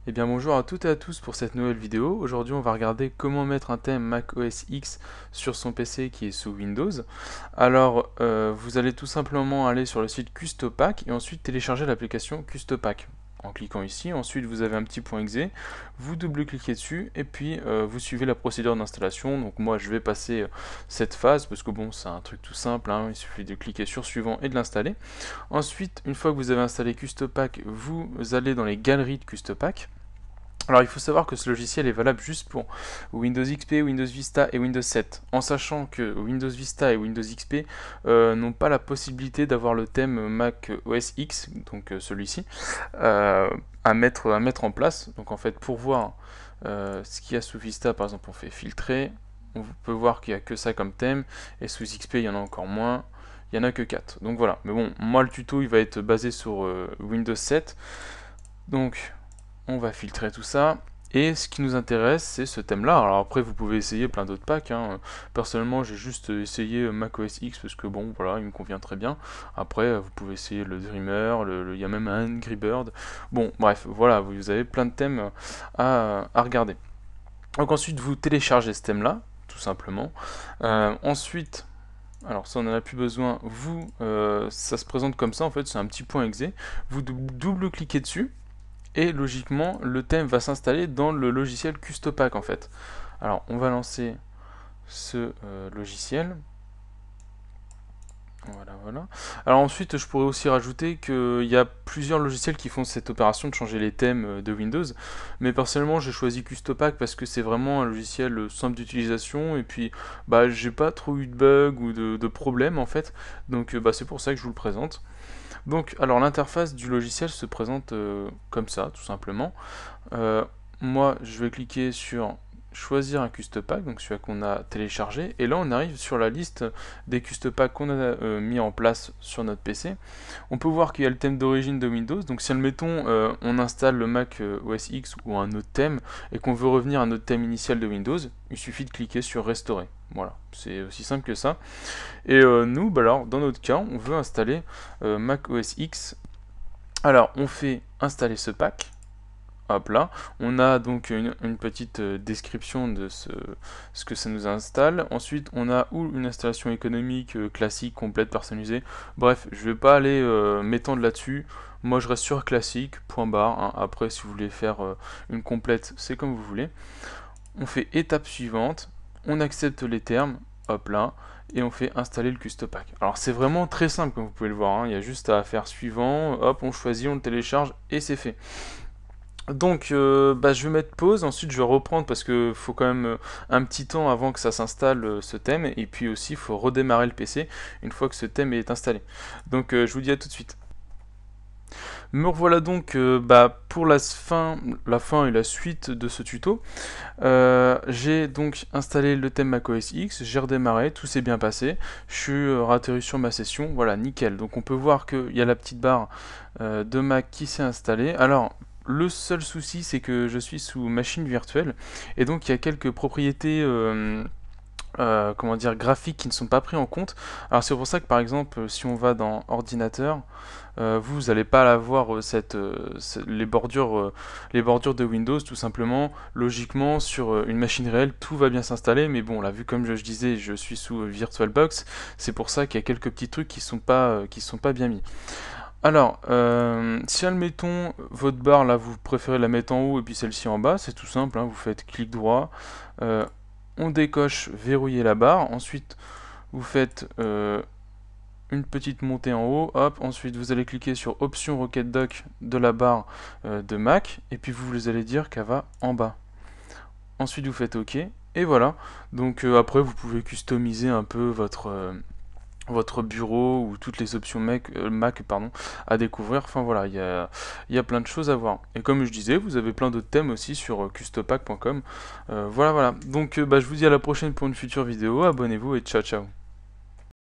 Eh bien bonjour à toutes et à tous pour cette nouvelle vidéo. Aujourd'hui on va regarder comment mettre un thème Mac OS X sur son PC qui est sous Windows. Alors vous allez tout simplement aller sur le site Custopack et ensuite télécharger l'application Custopack. En cliquant ici, ensuite vous avez un petit point .exe, vous double-cliquez dessus et puis vous suivez la procédure d'installation. Donc moi je vais passer cette phase parce que bon c'est un truc tout simple, hein. Il suffit de cliquer sur suivant et de l'installer. Ensuite, une fois que vous avez installé Custopack, vous allez dans les galeries de Custopack. Alors il faut savoir que ce logiciel est valable juste pour Windows XP, Windows Vista et Windows 7, en sachant que Windows Vista et Windows XP n'ont pas la possibilité d'avoir le thème Mac OS X, donc celui-ci, à mettre en place. Donc en fait pour voir ce qu'il y a sous Vista, par exemple on fait filtrer, on peut voir qu'il n'y a que ça comme thème, et sous XP il y en a encore moins, il n'y en a que 4. Donc voilà, mais bon, moi le tuto il va être basé sur Windows 7, donc on va filtrer tout ça. Et ce qui nous intéresse, c'est ce thème-là. Alors après, vous pouvez essayer plein d'autres packs, hein. Personnellement, j'ai juste essayé macOS X parce que bon, voilà, il me convient très bien. Après, vous pouvez essayer le Dreamer, il y a même un Angry Bird. Bon, bref, voilà, vous avez plein de thèmes à regarder. Donc ensuite, vous téléchargez ce thème-là, tout simplement. Ensuite, alors ça on n'en a plus besoin, ça se présente comme ça, en fait, c'est un petit point .exe. Vous double-cliquez dessus et logiquement le thème va s'installer dans le logiciel Custopack en fait. Alors on va lancer ce logiciel. Voilà. Alors ensuite, je pourrais aussi rajouter qu'il y a plusieurs logiciels qui font cette opération de changer les thèmes de Windows. Mais personnellement, j'ai choisi Custopack parce que c'est vraiment un logiciel simple d'utilisation. Et puis, bah, j'ai pas trop eu de bugs ou de problèmes en fait. Donc, bah, c'est pour ça que je vous le présente. Donc, alors l'interface du logiciel se présente comme ça, tout simplement. Moi, je vais cliquer sur choisir un Custopack, donc celui qu'on a téléchargé, et là on arrive sur la liste des Custopacks qu'on a mis en place sur notre PC. On peut voir qu'il y a le thème d'origine de Windows, donc si admettons on installe le Mac OS X ou un autre thème et qu'on veut revenir à notre thème initial de Windows, il suffit de cliquer sur restaurer. Voilà, c'est aussi simple que ça. Et nous, bah alors, dans notre cas, on veut installer Mac OS X. Alors, on fait installer ce pack. Hop là, on a donc une petite description de ce que ça nous installe. Ensuite, on a ou une installation économique classique, complète, personnalisée. Bref, je vais pas aller m'étendre là-dessus. Moi, je reste sur classique, point barre, hein. Après, si vous voulez faire une complète, c'est comme vous voulez. On fait étape suivante, on accepte les termes, hop là, et on fait installer le Custopack. Alors c'est vraiment très simple comme vous pouvez le voir, hein. Il y a juste à faire suivant, hop, on choisit, on le télécharge et c'est fait. Donc bah, je vais mettre pause, ensuite je vais reprendre parce que faut quand même un petit temps avant que ça s'installe ce thème, et puis aussi il faut redémarrer le PC une fois que ce thème est installé. Donc je vous dis à tout de suite. Me revoilà donc bah, pour la fin et la suite de ce tuto. J'ai donc installé le thème macOS X, j'ai redémarré, tout s'est bien passé, je suis ratterri sur ma session, voilà, nickel. Donc on peut voir qu'il y a la petite barre de Mac qui s'est installée. Alors, le seul souci, c'est que je suis sous machine virtuelle, et donc il y a quelques propriétés comment dire, graphiques qui ne sont pas pris en compte. Alors c'est pour ça que par exemple, si on va dans ordinateur, vous n'allez pas avoir les bordures de Windows tout simplement. Logiquement, sur une machine réelle, tout va bien s'installer, mais bon, là, vu comme je disais, je suis sous VirtualBox, c'est pour ça qu'il y a quelques petits trucs qui sont pas bien mis. Alors, si admettons votre barre là, vous préférez la mettre en haut et puis celle-ci en bas, c'est tout simple, hein, vous faites clic droit, on décoche verrouiller la barre, ensuite vous faites une petite montée en haut, hop, ensuite vous allez cliquer sur option Rocket Dock de la barre de Mac, et puis vous allez dire qu'elle va en bas. Ensuite vous faites OK, et voilà. Donc après vous pouvez customiser un peu votre bureau ou toutes les options Mac pardon, à découvrir. Enfin voilà, il y a plein de choses à voir. Et comme je disais, vous avez plein d'autres thèmes aussi sur custopack.com. Voilà. Donc bah, je vous dis à la prochaine pour une future vidéo. Abonnez-vous et ciao ciao.